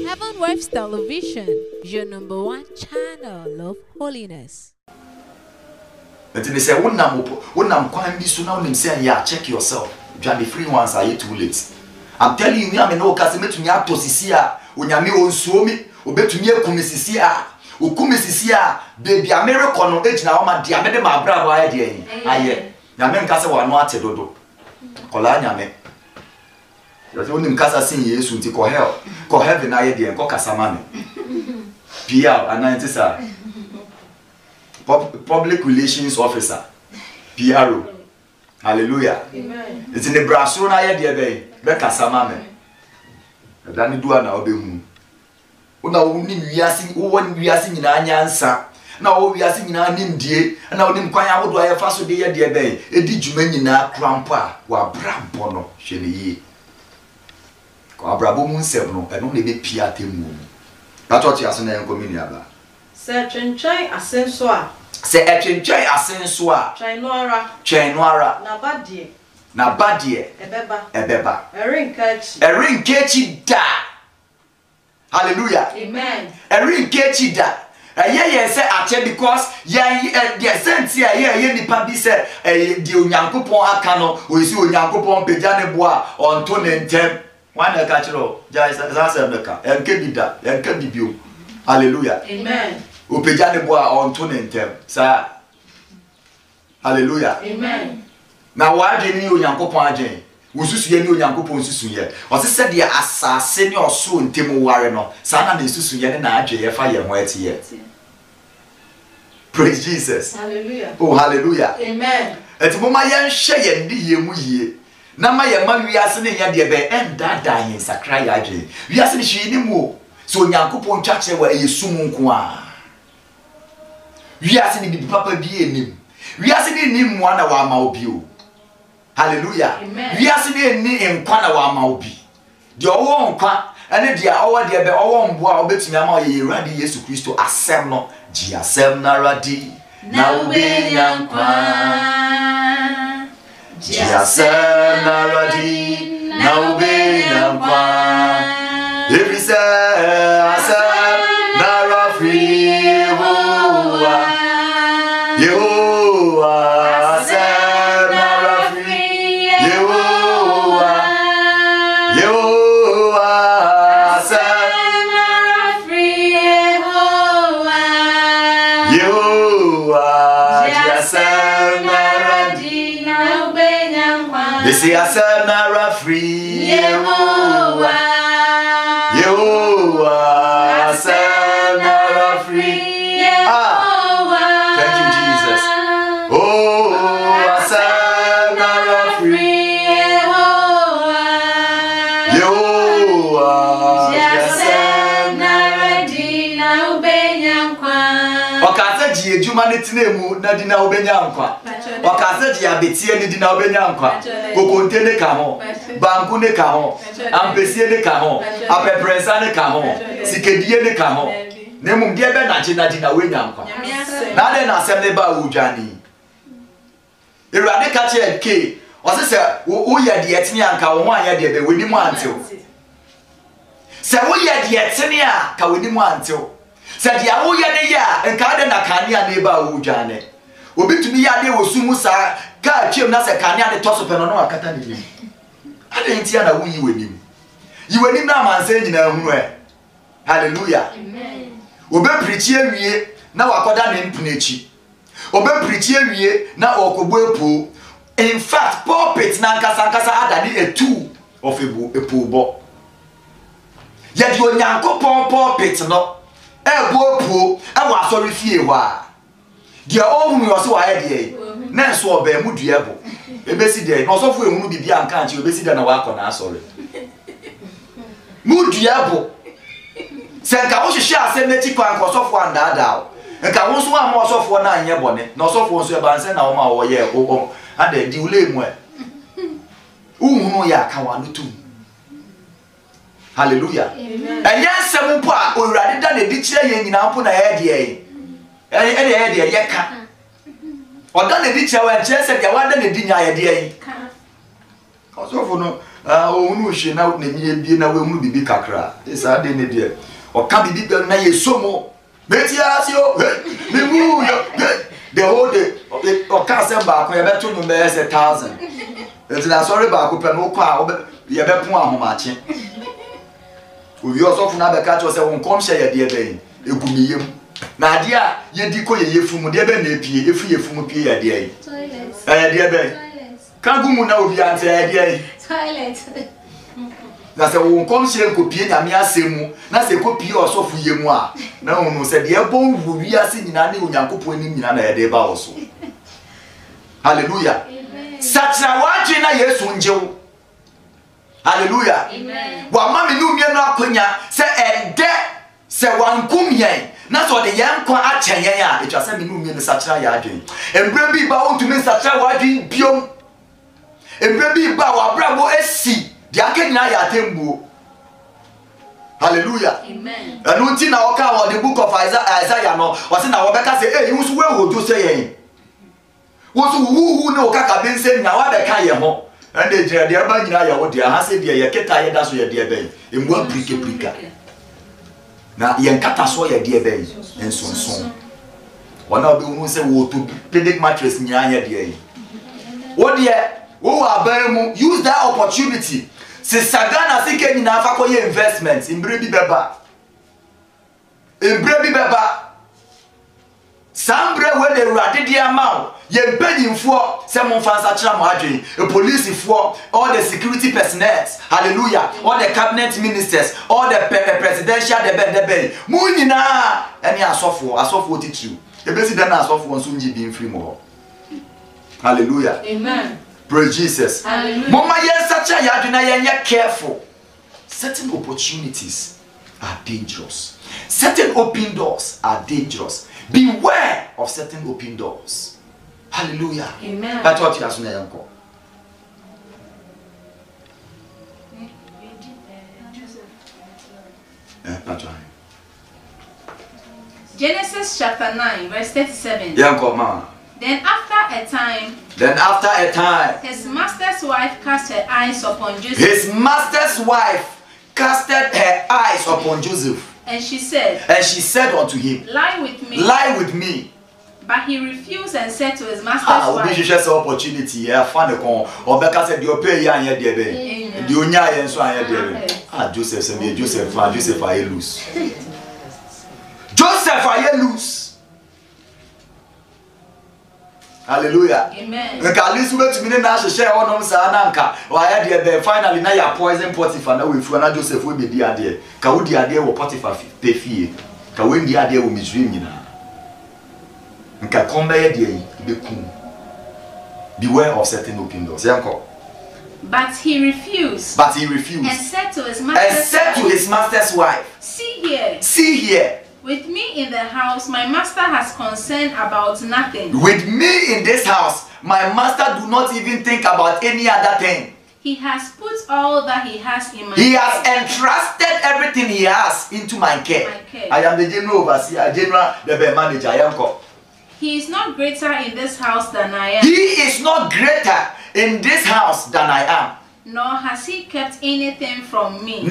Heaven Waves Television, your #1 channel of holiness. But they say, "Wonam kwan bi so na wonim say ya check yourself. You are free ones are too late." I'm telling you, me no kase metumi ato sisi a onyame onsuo mi obetumi ekumi sisi a okumi sisi a baby America no ejina wo ma dia me de ma bra ba aye de yin aye nyame nka se wa no ate dodo kola nyame yo se wonim kasa sin Yesu nti ko hell ko heaven aye de ko kasa ma me pia anantisa public relations officer PRO. Hallelujah. Amen. It's in the brasso na ye de be kasa ma me dani duwa na obehu una woni wiase wo woni wiase nyina anyansa na wo wiase nyina nimdie na wonim kwan awodo aye faso de ye de be edi djuma nyina krampo a wa brabo no hwe ne yi ko abrabo mu nsem no eno ne be pia temu that what you aso na enkomini aba se twenchai asenso a se etwenchai asenso a twenwara na badie ebeba erinkechi da. Hallelujah. Amen. Erinkechi da. Ye say ache because ye sense ye nipa bi say di onyankopon aka no oyisi onyankopon pegya ne bo a onto ne ntem wan na ka kiro jai say meka enke bi da enke bi bio. Hallelujah. Amen. O pegya ne bo a onto ne ntem sa. Hallelujah. Amen. Na waje ni onyankopon agen wosusu ye ni onyankopon susu ye o se se de asase ni oso ntemu ware no sa na susu ye na adwe ye fa ye ho etiye. Praise Jesus. Hallelujah. Oh hallelujah. Amen. Eti moma ye nhye ye ndi ye mu yie na ma ye ma wiase ne nya de be endada yin sakra ya adwe wiase ne hyi ni mu so onyankopon twache wa yesu mu nko a wiase ne bi papa bi enim wiase ne ni mu ana wa ma obi o. Hallelujah. We are seeing ni enkwa na wa ma obi. De owo nkwa ene de owo de be owo mboa obetumi ama ye radi Yesu Kristo asem no ji asem na radi na obe yankwa ji asem na radi na obe yankwa every say asem na rafi Yehovah Say asem na rafri Yehovah asem na rafri Yehovah. Thank you Jesus. Oh asem na rafri Yehovah asem na radi na ubenyankwa okasa ji ejuma ne tinemu na di na ubenyankwa okasa ji abetie ne di na ubenyankwa kokonte ne ka ho banku ne ka ho ampesie ne ka ho apepresa ne ka ho sikedie ne ka ho ne mum die be na chi na di na wenyankwa na de na asem ne ba wudwani Ewurade ka che ke o se wo ye de etini anka wo ho anya de be weni mu antew se wo ye de etini a ka weni mu antew se de wo ye ne ya nka de na kania ne ba wudwane obitumi ya de wosumu sa ka twem na se kania ne toso pe no no akata ne nim ade ntia na wo yi wenim na manse nyina hunu e. Hallelujah. Amen. Obe preach ewie na wakoda ne mpunechi obe preach ewie na okogbo epo. In fact pulpit na nkasa adani etu of epo bo ye di onyankopon pulpit no ebo epo e wa asori fie wa dia ohunu yo se wa ye de na nso oba mu dua bo ebesi de no so fu ehunu bibia nka anche ebesi de na wa akọ na asori mu dua bo se nka wo hihye asem na ti kwan ko so fu andada o nka wo so am so fu na anye bone na so fu so e ba nse na wo ma wo ye o ade di ule mu e uhunu ya ka wa no tu. Hallelujah. Amen. And yes, some po a Owurade da na di kire ye nyina po na ye de ye ka oda na di kire wa kire se dia wa da na di nya ye de ye ka so fu no onu hwe na nyie bi na we mu bibi kakra esa de ne de o ka bibi be na ye somo beti asio me mu yo the whole day o ka se ba ko ye beto no be 1000 enti na sorry ba ko pe no kwa ye be pon ahomache owi osofu na be ka cho se won kom hye ye de be egumiyem na ade a ye di ko ye yefumu de be na epie efu yefumu pie ye de ai toilet de be kan gumu na obi ante ye de ai toilet na se won kom hye ko pie nyame asemu na se ko pie osofu yemu a na onu se de bon wu wi ase nyina ne onyankopon ni nyina na ye de ba wo so hallelujah amen satra waje na yesu njewo hallelujah amen wa mama ni umie no akonya se ende se wankum yen na so de yen kwa achen yen a etwa se me ni umie no satra ya adwen embre bi ba ontumi satra wadwen biom embre bi ba wa brabo esi de akenya ya tembuo hallelujah amen anu nti na oka wo the book of Isaiah no wase na wo beka se eh wusu we hojo se yen wusu hu na oka ka bense nya wa beka ye ho ande jira de ba nyina ya wo de ha se de ye keta ye da so ye de ben emu brika na ye nkata so ye de ben ensonson wana obi unu se wo to pedic mattress nya ye de wo de wo aban mu use that opportunity se sagana se ke nyina fa ko ye investment imbre bi beba sambre we de rade de amount ye mpanyimfo se mo fansa kira mo adwen a police for all the security personnel hallelujah all the cabinet ministers all the presidential de mu nyina eni asofo titru e be si da na asofo nso nji bi mfiri mo hallelujah amen praise Jesus hallelujah mama yen sacha ya adwen na yen careful certain opportunities are dangerous certain open doors are dangerous beware of certain open doors hallelujah amen that's what you are saying uncle Genesis chapter 9 verse 37 yeah uncle mama Then after a time, his master's wife cast her eyes upon Joseph. His master's wife casted her eyes upon Joseph. And she said unto him, Lie with me. But he refused and said to his master's wife, we should opportunity. Yeah, find the con. Or Becca said, "You pay ya and ya debe. You nya and so and ya debe." Joseph said, "Joseph, I lose. Joseph, I lose." Hallelujah. Amen. Nka Elizabeth to me na hye onom sa na nka wa ya de finally na ya poison Potiphar na we fu na Joseph we be di ade ka wo di ade wo Potiphar pe fie ka we ndi ade wo Misraim nyina nka komba ye de be kum beware of certain open doors yanko but he refused and said to his master's wife, see here with me in the house, my master has concern about nothing. With me in this house, my master do not even think about any other thing. He has put all that he has in my care. He has entrusted everything he has into my care. I am the general overseer, the manager. I am called. He is not greater in this house than I am. He is not greater in this house than I am. Nor has he kept anything from me.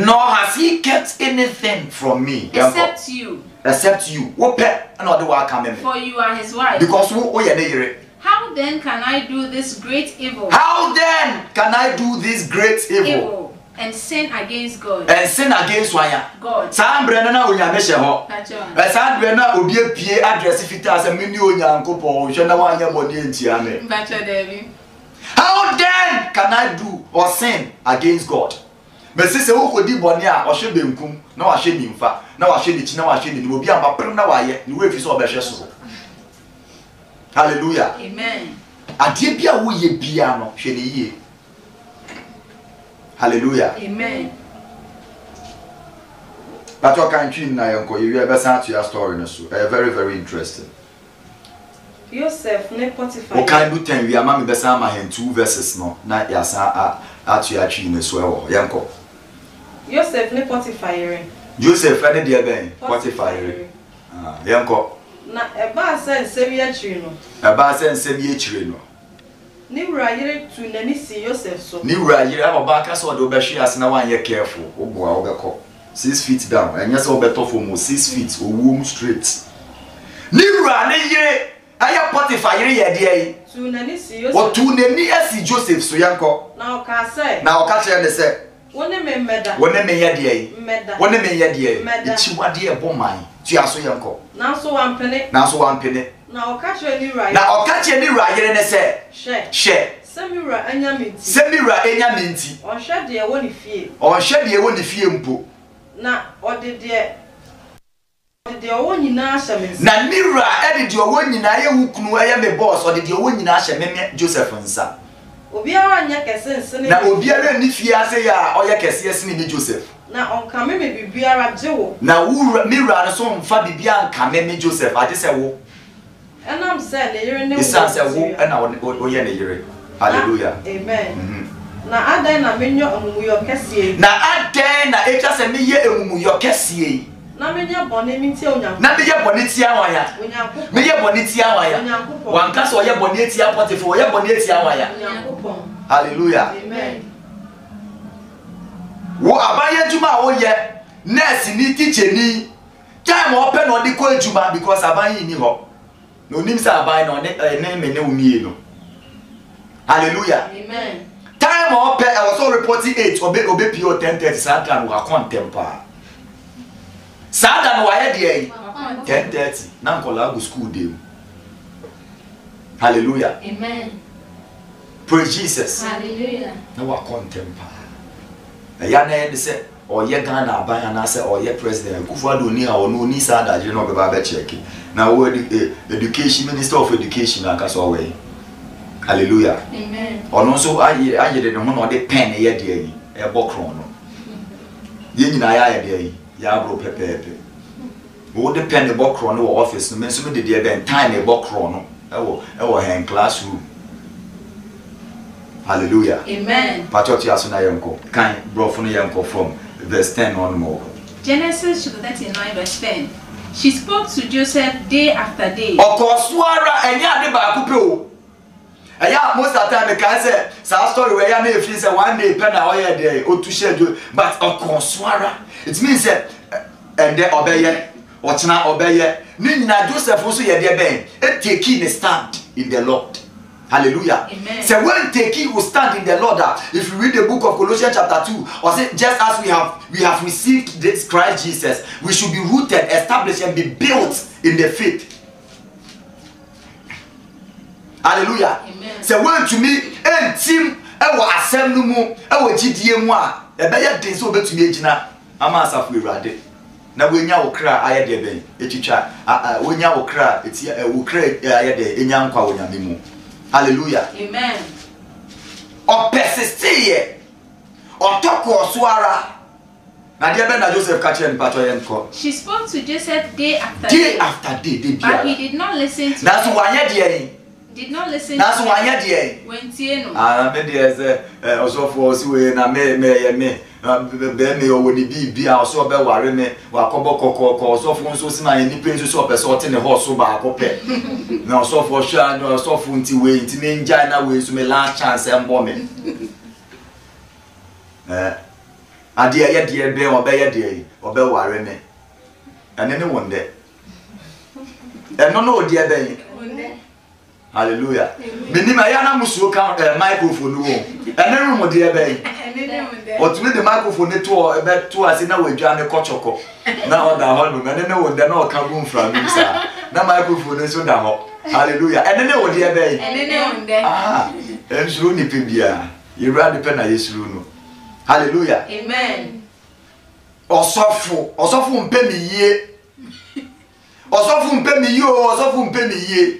Except you. For you are his wife. Because how then can I do this great evil? And sin against God. God. How then can I do or sin against God? Me say wo kodi bone a o hwe benkum na wa hwe nimfa na wa hwe nichi na wa hwe ni obi amba prem na wa ye ni we fi so obehwe so. Hallelujah. Amen. Ade bia wo ye bia no hwe ne yie. Hallelujah. Amen. But what can you na yanko you ever start your story no so. Very very interesting. Joseph ne Potiphar. O kan do 10 we ama me besa ma hen 2 verses no na ya sa atu ya twi ne so e wo yanko. Joseph ne Potiphar. Joseph ne de ben Potiphar. Yanko. Na eba se nsem ye chiri no. Eba se nsem ye chiri no. Ni wura yere tu nani si Joseph so. Ni wura yere aba ka so de obehwe ase na wan ye careful. Oboa obekọ 6 feet down. Enya se obeto for 6 feet owum straight. Ni wura ne yere aya Potiphar yere ye de yi. Tu nani si Joseph. O tu nani asi Joseph so yanko. Na o ka say. Na o ka kire ne se. Wone me meda. Wone me ye de yi. Meda. Wone me ye de yi. Echi wade e boman. Tu aso yanko. Na so wampene. Na so wampene. Na o ka kire ni wura. Na o ka kire ni wura yere ne se. She. Semira enya minti. Semira enya minti. On hwe de wo ni fie. On hwe de wo ni fie mpo. Na odede owo nyina ahye me. Na mira edede owo nyina ye wukunu eye me boss odede owo nyina ahye me Joseph nsa. Obiara anya kese nsene. Na obiara ni fie ase ya oye kese ese ni Joseph. Na onka me bibiara jewo. Na wura mira no so mfa bibia nka me Joseph ade se wo. Enam se le yere ne wo. Isa se wo na oye ne yere. Hallelujah. Amen. Na adan na menyo omumuyo kese. Na adan na echa se me ye emumuyo kese. Na menyo bone mi tie onyanko. Na me ye bone tie awaya. Onyanko. Me ye bone tie awaya. Onyanko. Wanka so ye bone tie Potiphar, o ye bone tie awaya. Onyanko. Hallelujah. Amen. Wo abaye juma wo ye nurse ni teacher ni time open no de ko ejuma because abaye ni ho. No nim say abaye no ne me ne umie no. Hallelujah. Amen. Time open I was all reporting 8 obe PO 10:30 Satan wa contempa. Satan wa ye de 10:30 na nkola go school day. Hallelujah. Amen. Praise Jesus. Hallelujah. Na wa contempa. Ya na ye say oye Ghana aban na say oye president Akufo-Addo ni a ono ni sa da je no be ba be check. Na wo education minister of education aka so we. Hallelujah. Amen. Ono so aye de ho no de pen ye de yi e bokron no. Ye nyina ya de yi ya bro pepepe. Wo de pen e bokron no office no me so me de de ben time e bokron no e wo hen classroom. Hallelujah. Amen. Patriot Yasuna Yanko. Kind brofunu Yanko from verse 10 on more. Genesis 39 verse 10. She spoke to Joseph day after day. Okoswara enya de ba kupe o. Eya most of the time can say sa story where ya na e say one day pen na oye dey otu share but okoswara it means and there obeye ochina obeye ni nyina Joseph so ye dey ben e take in stand in the Lord. Hallelujah. Amen. So when taking will stand in the Lord, if you read the book of Colossians chapter 2, or say just as we have received this Christ Jesus, we should be rooted, established, and be built in the faith. Hallelujah. Amen. So when to me, and team, I will assemble no more, I will GDM one, a better thing so to me, Gina, I'm as we read it. Now when you cry, I had the ben, a teacher, when you cry, it's a will cry, I had the young power. Hallelujah. Amen. Or persist here. Or talk or swara. Now dear Ben Joseph catch and patro. She spoke to Joseph day after day. After day. But he did not listen to that's why you did not listen that's to why you when Tieno. Me there also for we na me be me o woni bibia also be ware me wa kobo kokoko so for nso si na ni penso so person o te ne horse ba akopɛ na so for sure no so for nti we nti me nja na we so me last chance embo me ade ye de be o be ye de o be ware me ene ne wonde eno no odi ebe yi hallelujah minima ya na musuo ka microphone wo ene room de ebe yi otumi the microphone to ebe to ase na wadwa ne kochoko na oda ho no ene ne wonde na o ka room from me sa na microphone so da ho hallelujah ene ne wodi ebe yi ene ne wonde ensuru ni pebia yewra de pe na yesuru no hallelujah amen osofu mpe mi yie osofu mpe mi yie osofu mpe mi yie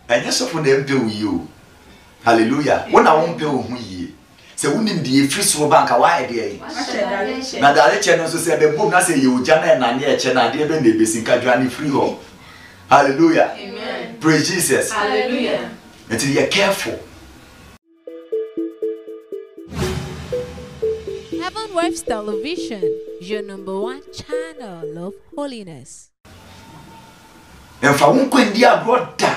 enye sofu na mpe wi o hallelujah wona wo mpe o hu yie se wonim de efri so banka wa ede yi na dare che no so se be bom na se ye oja na na ne e che na de be na ebesi nka dwa ni free ho hallelujah amen praise Jesus hallelujah until you are careful. Heaven Waves Television, your #1 channel of holiness. Emfa won kwendi abroda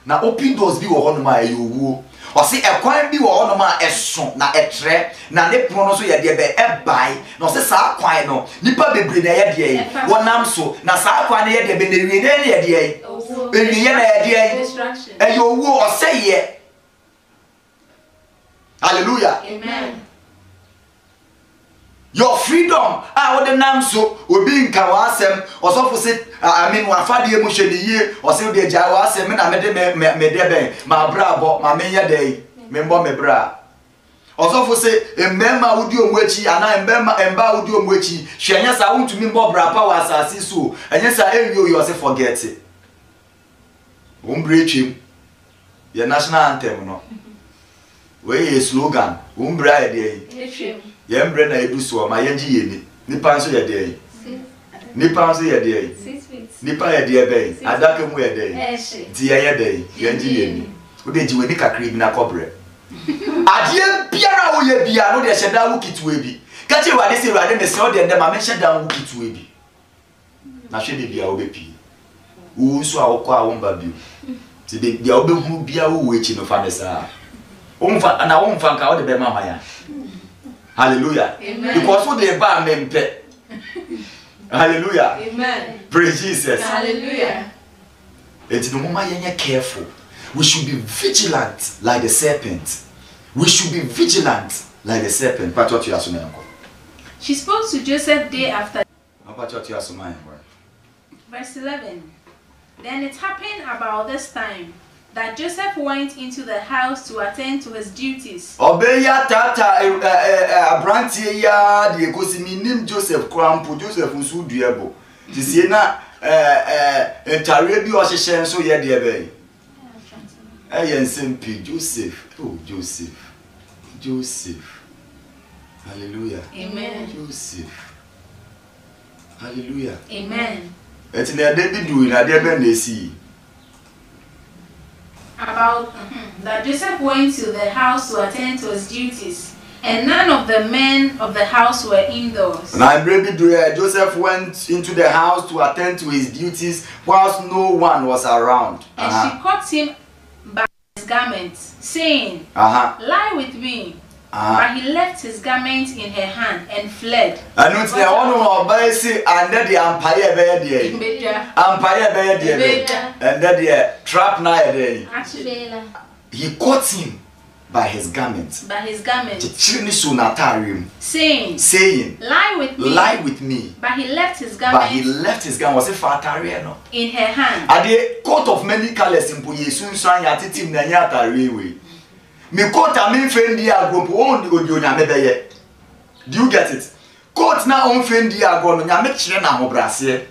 na open doors bi wo ho no ma ayowu o se ekwan bi wo ho no ma eso na etre na ne pono no so ye de be ebai na o se saa kwan no nipa bebre na ye de yi wonam so na saa kwan na ye de be na wie na ye de yi ewie na ye de yi ayowu o se ye hallelujah amen. Your freedom what the name so obi nka wa asem osofo se I mean wa fade emu hwe ni yie o se de ja wa asem na me de me de ben ma bra bo ma me ye dey me mbo me bra osofo se embema wudi omu achi ana emba wudi omu achi hwe anya sa wontumi mbo bra pa wa asase so anya sa enyo you say forget it umbre chim your national anthem no we slogan umbra ye dey yembre na edu so ma yenji yeni nipa nso ye de nipa nso ye de nipa ye de be adaka mu ye de ti ye de yenji yeni wo de jiwe ni kakra bi na kobre ade biara wo ye bia no de hyeda wo kitwe bi ka che wade se wade me se o de ndem ma me hyeda wo kitwe bi na hwe de bia wo be pi wo nso a wo kwa wo mba bi ti de bia wo be hu bia wo echi no fa me sa wo mfa na wo mfa nka wo de be mama ya. Hallelujah. Amen. Because what they buy mempe. Hallelujah. Amen. Praise Jesus. Hallelujah. It's no more careful. We should be vigilant like the serpent. We should be vigilant like the serpent. She spoke to Joseph day after. Verse 11. Then it happened about this time that Joseph went into the house to attend to his duties. Obeya tata abrantie ya de kosimi nim Joseph Krampo Joseph nsu duebo. Tisie na entare bi o hyehye nso ye de ebe. Ensempi Joseph. Oh Joseph. Hallelujah. Amen. Joseph. Hallelujah. Amen. Eti na de bi du na de be na esi. About that Joseph went to the house to attend to his duties, and none of the men of the house were indoors. Now, Joseph went into the house to attend to his duties whilst no one was around. And she caught him by his garment, saying, Lie with me. But he left his garment in her hand and fled. And it's the one who say, and then the empire and then the trap night. He caught him by his garment. Saying, Lie with me. But he left his garment. Was it fatari no? In her hand. At the coat of many colors in Poyesun San Yatitim Nanyata. Me coat a me friend dia group on the audio na mebeye. Do you get it? Coat na on friend dia go no nyame kire na hobrase.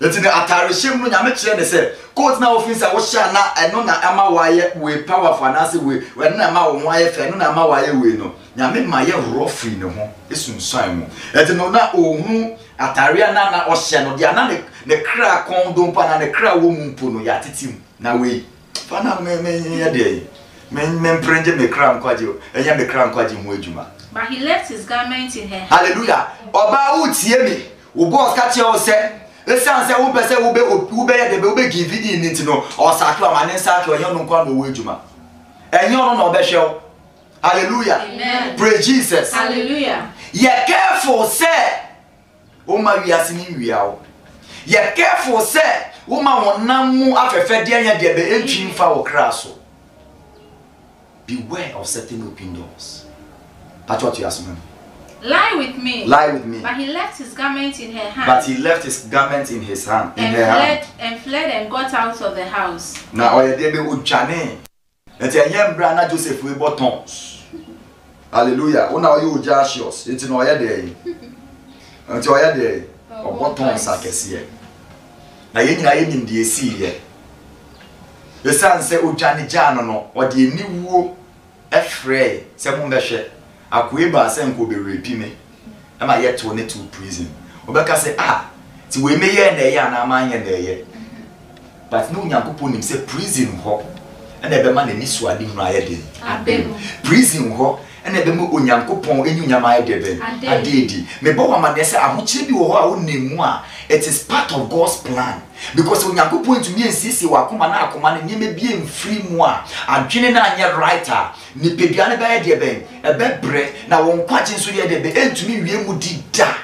Eti ne atare hyem no nyame kire ne se coat na officer wo hia na eno na ama waye we powerful na se we na ama wo waye fe no na ama waye we no nyame ma ye rough ne ho esunsan mu. Eti no na ohun atare na o hia no dia na ne kra kondo pa na ne kra wo mu mpo no ya tetim na we fa na me ye de men prende me kram kwaje enya me kram kwaje mu adwuma. But he left his garment in her hand. Hallelujah. Oba utie me wo boss ka che o se esan se wo pese wo be ye de be give in nti no o sake o mane sake o yonu kwa no wo adwuma enyo no no be hwe. Hallelujah. Amen. Praise Jesus. Hallelujah. Ye careful say o ma wiase ni wiawo. Ye careful say wo ma wonam mu afefe de anya de be entwin fa wo kra so. Beware of certain open doors. That's what you ask me. Lie with me. Lie with me. But he left his garment in her hand. But he left his garment in his hand. And fled and got out of the house. Now oye dey be ujane. Enti enye mbra na Joseph we buttons. Hallelujah. Una oye ujasios. Enti no oye dey. Enti oye dey. O buttons akese. Na ye nyina ye nim de esi ye. Esan se ujane jano no o de niwuo efre se mo behwe akoeba se nko be repi me na ma ye to ne to prison obeka se ti we me ye na ye na ma ye na ye but no nyankopon nim se prison ho na ebe ma na ni suade hunu aye de abem prison ho ene be mu onyankopon enyu nyama edebe adedi me bo wa mane se ahochire bi wo ho a wonemu a it is part of God's plan because onyankopon to me nsisi wa akoma na akoma ne nyeme bi emfiri mu a adwene na anye writer ni pedua ne ba de ben ebebre na won kwache nso de de be entumi wie mu di da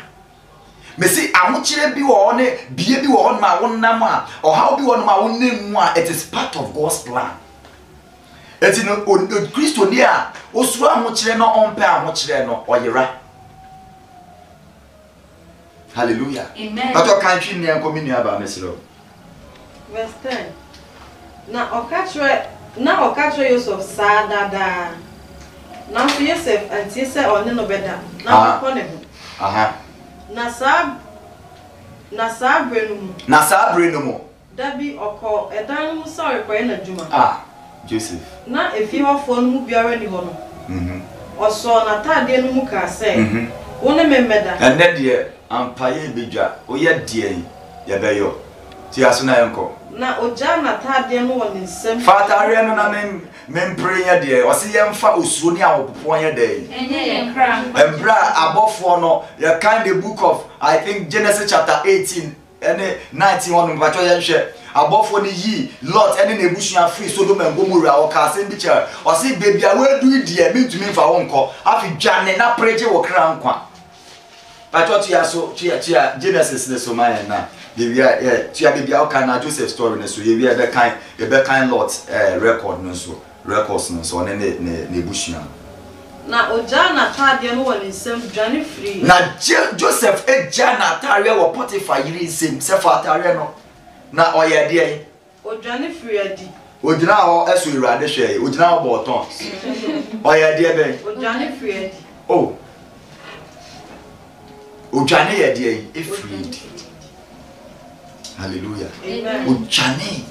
me si ahochire bi wo ne bie bi wo ma wonnam a ohaw bi wo no ma wonnemu a it is part of God's plan. Eti no Kristo ni a osuru ahochire no ompe ahochire no oyera. Hallelujah. Amen. But kan twi ni enkomi ni aba mesiro. Verse 10. Na okatre Yosef sadada. Na so Yosef anti se one no beda. Na ko ne ho. Aha. Na sa brenu mu. Dabi oko edan mu sorry ko na djuma. Ah, Joseph. Na efi hofo no mu biara ni ho no. Oso na tade no mu ka se. Wona memeda. Enne de ampaye bedwa oye de ye beyo. Ti aso na yenko. Na oja na tade no won nsem. Fatare no na men prayer de o se yemfa osuo ni awopopo anye de. Enye ye kra. Embra abofo no ye kind the book of I think Genesis chapter 18 and 19 on mpacho ye hwe. Abofo ni yi Lot ene na ebusuan free Sodom and Gomorrah o ka se bi che o se baby a we do die mentumi mfa wo nko afi dwane na preje wo kra nkwa. Pacho tia so tia Genesis ne so man na the tia baby a ka na Joseph story ne so ye be kind Lot record no so records no so ne ebusuan. Na oja na tade no won nsem dwane free. Na Joseph eja na tare wo Potiphar yiri nsem se fa tare no na oye de odwane free adi. Ojina ho eso irade hwe ojina ho boton. Oye de be Odwane free adi. oh Ojane ye de e free. Hallelujah. Amen. Ojane.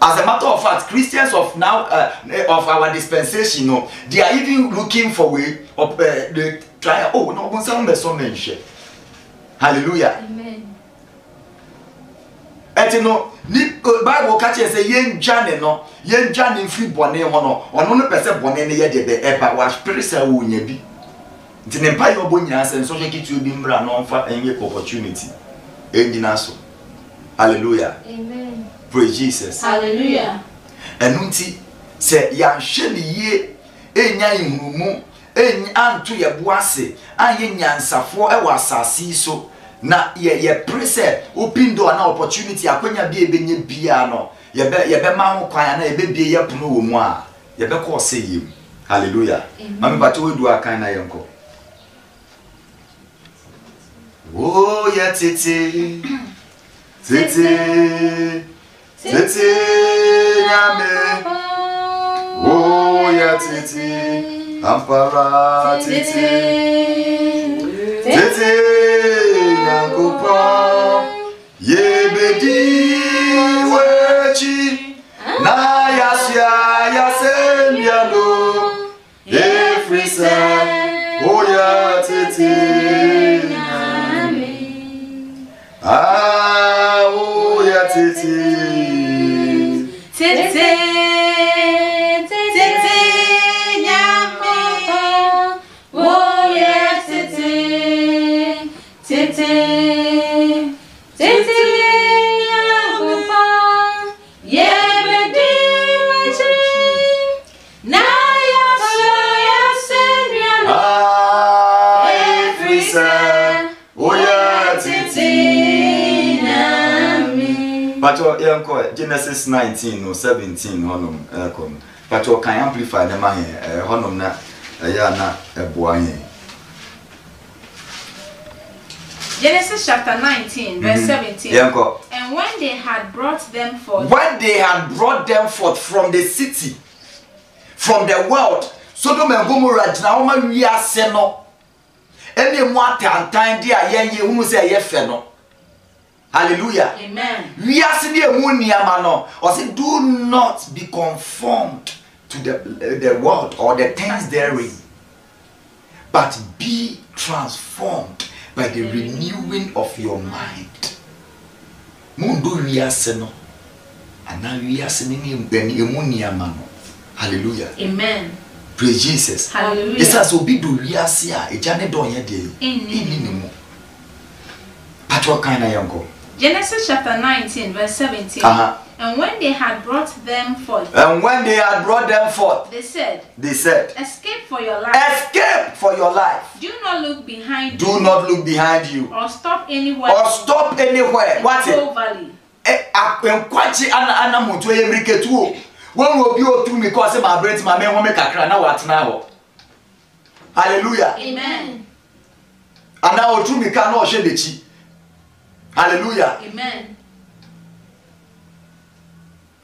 As a matter of fact, Christians of now of our dispensation, no, they are even looking for way of the try. Oh no, but some mention. Hallelujah. Amen. No, Bible catch say yen jane no, yen jane free bone ho no, ono no pese bone ne ye de be eba wa spirit say wo nya bi. Nti ne mpa yo bo nyina say so kitu bi mbra no mfa enye opportunity. Engina so. Hallelujah. Amen. Praise Jesus. Hallelujah. Enunti se ya hwe ne ye enya ihurumu enya anto ye boase anye nyansafo e wa asase so na ye prese open door na opportunity akwanya bi ebenye bia no ye be ma ho kwan na ye be bie ye pono wo mu a ye be ko se yim. Hallelujah. Mami bato we do akan na yenko. Oh ya tete nyame oh ya tete ampara tete nyangopa yebedi wechi na yasemyalo efrisa oh ya tete nyame oh ya tete Pacho yanko Genesis 19 or 17 honum kom. Pacho can amplify the man honum na ya na eboa he. Genesis chapter 19 verse 17. Yanko. And when they had brought them forth from the city, from the world, Sodom and Gomorrah na o ma wi ase no. Ene mu atantan dia yenye hu se ye fe no. Hallelujah. Amen. We are seeing do not be conformed to the world or the things therein, but be transformed by the renewing of your mind. Mundo we are seeing, and now we are seeing. Hallelujah. Amen. Praise Jesus. Hallelujah. It says obi do wiase a ejane don ye de ini ni mo. But what kind of yango? Genesis chapter 19 verse 17. And when they had brought them forth, they said, escape for your life. Escape for your life. Do not look behind you. Do not look behind you. Or stop anywhere. What it? Valley. Kwachi ana mutu emrike tuo. When will be o tu me cause my brain my men make kakra na what now. Hallelujah. Amen. And now tu me can no shedechi. Hallelujah. Amen.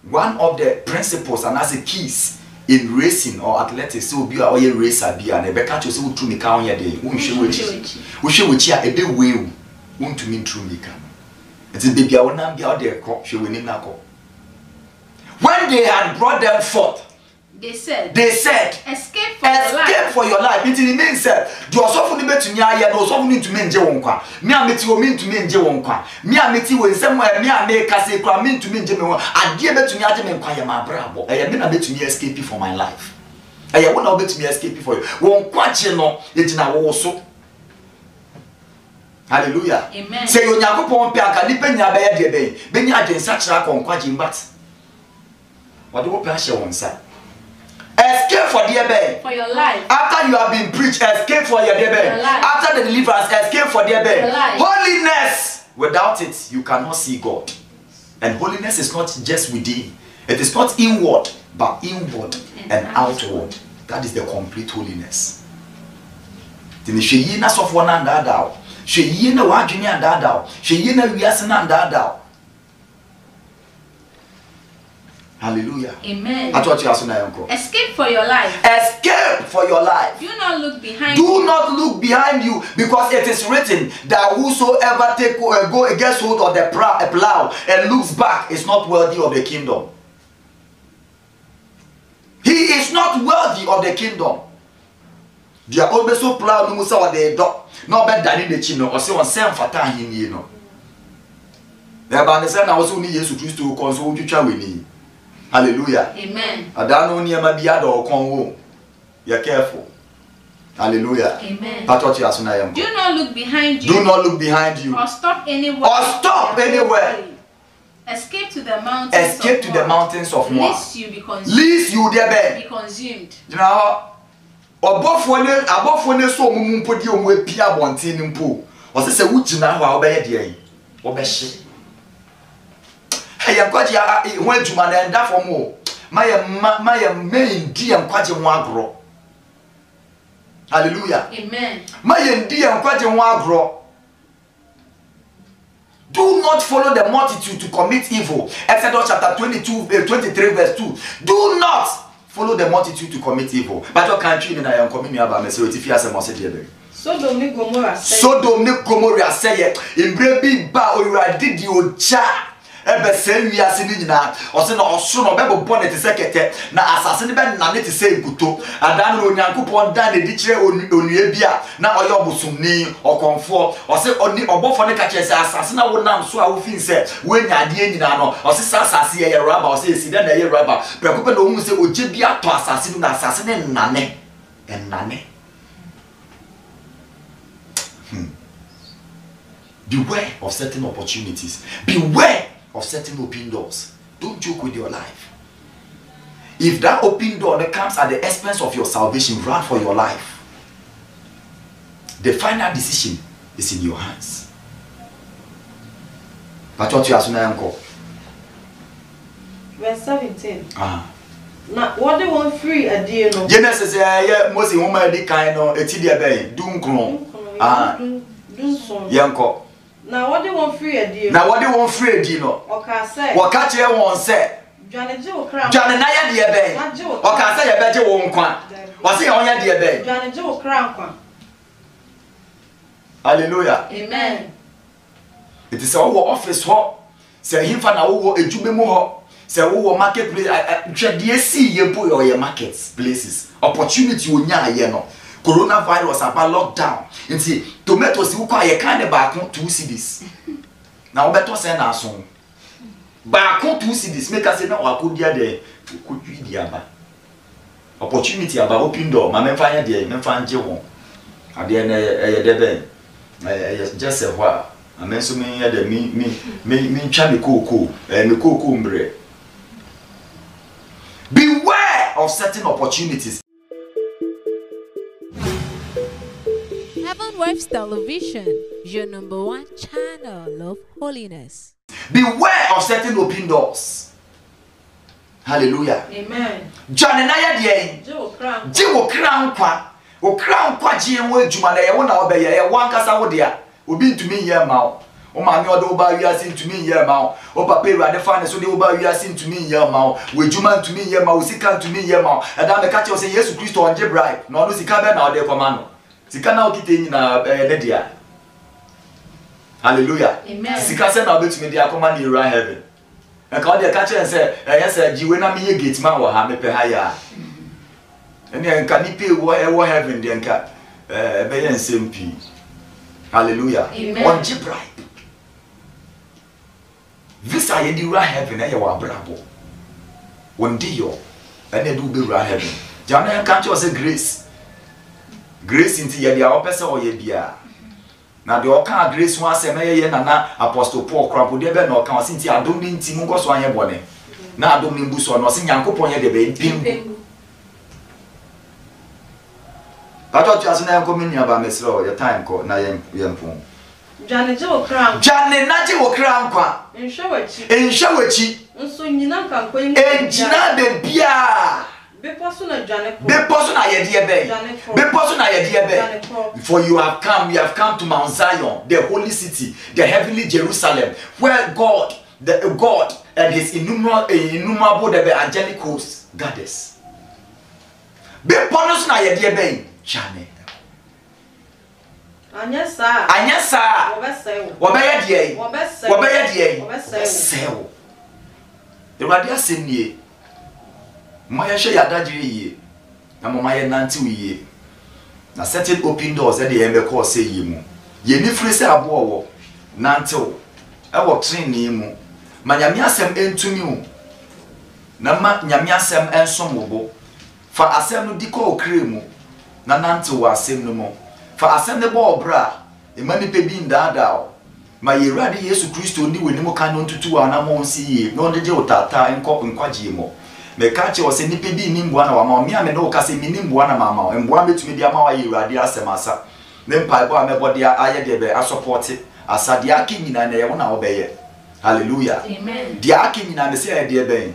One of the principles and as a keys in racing or athletics, so be a racer be and a catch you to me count your day. We show which a big way won't to mean true me come. It's a baby, I will not be out there, she will not go. When they had brought them forth, they said, escape for your life. It means that you are suffering to me, I know something to me in Jewonka. Me, I met you mean to me in Jewonka. Me, I met you in somewhere, me, I make us say, I mean to me in Jewonka. I dear bet to me, I didn't inquire my bravo. I am not bet to me escape for my life. I will not bet to me escape for you. Won't quite you know, it's now also. Hallelujah. Amen. Say, you never pon piaka, depend your bed, ben you against such a conquajing but. What do you pressure on, sir? Escape for dear bed. For your life. After you have been preached, escape for your dear bed. After the deliverance, escape for dear bed. Holiness. Without it, you cannot see God. And holiness is not just within. It is not inward, but inward and outward. That is the complete holiness. She na sofo na ndada. She na wadwene andada. She na wiase na andada. Hallelujah. Amen. Escape for your life. Escape for your life. Do not look behind you. Do not look behind you, because it is written that whosoever go against hold of the plow and looks back is not worthy of the kingdom. He is not worthy of the kingdom. They are always so proud no musa what they do. No better than the chino or say on same fata him you know. The bandesa na also ni Yesu Kristo ko so twitwa weni. Hallelujah. Amen. Adano niema bia do kon wo. You're careful. Hallelujah. Amen. Do not look behind you. Do not look behind you. Or stop anywhere. Escape to the mountains. Escape to the mountains of Moab. Lest you be consumed. Lest you there be consumed. You know, above one so mumpo di omwe pia bontin mpo. O se wugina ho a obeye de yi. Obehye. Hey, kwaje ho adwuma na nda fom o. My main di kwaje ho agro. Hallelujah. Amen. My di kwaje ho agro. Do not follow the multitude to commit evil. Exodus chapter 23 verse 2. Do not follow the multitude to commit evil. But your country in I am coming about me so if you have a message. Sodom ni Gomorrah say in brebi ba ora did you cha ebe se wiase ni nyina o se na oso no bebo bonnet sekete na asase ne be na ne te se nkuto adan no onyankopon dan ne di kire onua bia na oye obosumni okonfo o se oni obofo ne ka kire se asase na wonam so a wo fin se wenya ade nyina no o se asase ye raba o se esi da na ye raba prekope no hu se oje bia to asase na asase ne nane enane. Beware of certain opportunities. Beware of certain open doors. Don't joke with your life. If that open door that comes at the expense of your salvation, run for your life. The final decision is in your hands. But what you are saying, uncle? Verse 17. Now, what they want free a dear no? Genesis, yeah, most woman di kind of a tidia bay, doom clone. Yanko. Now what they want free a deal. Now what they want free a deal. Okay, say. What catch you won't say. Johnny Joe Crown. Johnny Naya dear bay. Okay, say a better won't quan. What's it on your dear bay? Johnny Joe Crown. Hallelujah. Amen. It is our office hot. Say him for now a jubemo hot. Say our marketplace. I see you put your markets places. Opportunity will nya no. Coronavirus about lockdown. And see, tomatoes you call a kind of back 2 CDs. Now better send our song. Back 2 CDs. Make us say no, I could be there. Could be the other. opportunity about open door ma me fa nya de me fa nje ho ade na e de ben just a while amen so me ya de me twa me koko me koko mbre. Beware of certain opportunities. Heaven Waves Television, your #1 channel of holiness. Beware of certain open doors. Hallelujah. Amen. John na ya de je wo kran kwa je en wo adwuma na ye wo na obeye ye wankasa wo de a obi ntumi ye ma o ma me odo oba wiase ntumi ye ma o papa Ewurade fa ne so de oba wiase ntumi ye ma o adwuma ntumi ye ma o sika ntumi ye ma o eda me ka che o se Yesu Kristo onje bribe na ono sika be na ode koma no sika na okite nyina de dia. Hallelujah. Amen. Sika se na obetumi de akoma ni ra heaven. And God the catcher and say, yes, you will not be a gate man or have a higher. And then can he pay what heaven then cat? Bayan SMP. Hallelujah. On Jibribe. This I do right heaven, and you are bravo. One day you and they do be right heaven. Jana can't you say grace? Grace into your opposite or your beer. Now the oka grace one say me na apostle Paul krampo de be na oka sinti adom ni nti ngo so anye bone na adom ni mbuso no se Nyankopon ye de be pim Pato tu asena yanko mini aba mesro your time ko na yempo Jane je wo kran Jane na je wo kran kwa enhwe wachi nso nyina kan ko yin enjina de bia Beposo na Jane ko Beposo na ye de be Beposo na ye de be For you have come to Mount Zion, the holy city, the heavenly Jerusalem, where God and his innumerable the angelic hosts gathers. Beposo na ye de be Jane Anyasa Obeye die Obesewo Ewurade asenie Maya she yadagire ye na mama ye nanti wiye na certain open doors e de ye call say ye mu ye ni free say abo wo nanti wo e wo train mu ma nyame asem entumi wo na ma nyame asem ensom wo fa asem no diko okre mu na nanti wo asem no mo fa asem ne bo obra e ma ni pe bi ndada o ma ye Ewurade Yesu Kristo ni we ni mo kan no ntutu wa na mo nsi ye no de je otata nkwaje mo me kache o se nipa bi ni mboa na wa ma me ame no ka se mi ni mboa na mama mboa betumi dia ma wa ye Ewurade asemasa ne mpa bo amebo dia aye de be asupport asade ake nyina na ye wona obeye. Hallelujah. Amen. Dia ake nyina na se ye de ben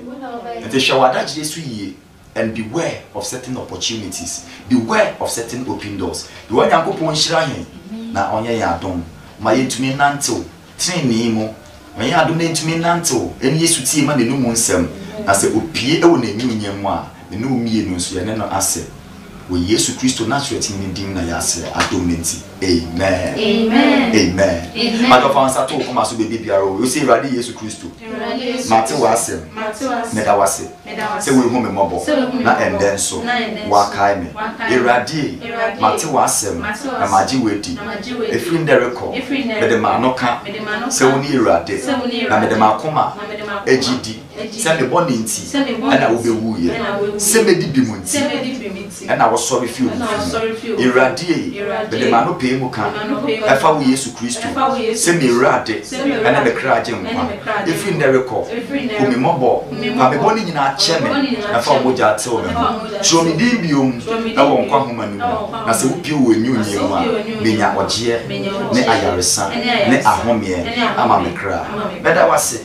ente shawada Jesu yi. And beware of certain opportunities, beware of certain open doors. The one Nyankopon hyira hen na onye ya adom ma yentumi nantew tini mu ma ya adom na yentumi nantew eni Yesu tie ma ne numu nsem na se opie e wo na enyu nyemu a ne no mie no so ye ne no ase wo Yesu Kristo Nazareth ni dim na ya ase adom nti. Amen. Amen. Amen. Amen. Ma do fa ansa to koma so bebi biaro yo se Ewurade Yesu Kristo mate wa asem meda wase se we hu me mobo na enden so wa kai me Ewurade mate wa asem na maji wedi efiri ndereko me de ma no ka se woni Ewurade na me de ma koma ejidi se me boni nti na wo bewu ye se me di bimu nti na wo sorry fi Ewurade me de ma no pe mu ka efa wo Yesu Kristo se me Ewurade na me kra je nkwa efiri ndereko o me mobo ma me boni nyina che me efa wo ja te o me so me di biom na wo nkwa homa nu na se wo pie wo enyu nyemu a me nya oje ne ayaresa ne ahomie ama me kra beda wase.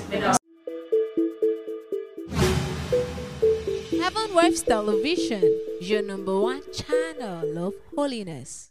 Heaven Waves Television, your #1 channel of holiness.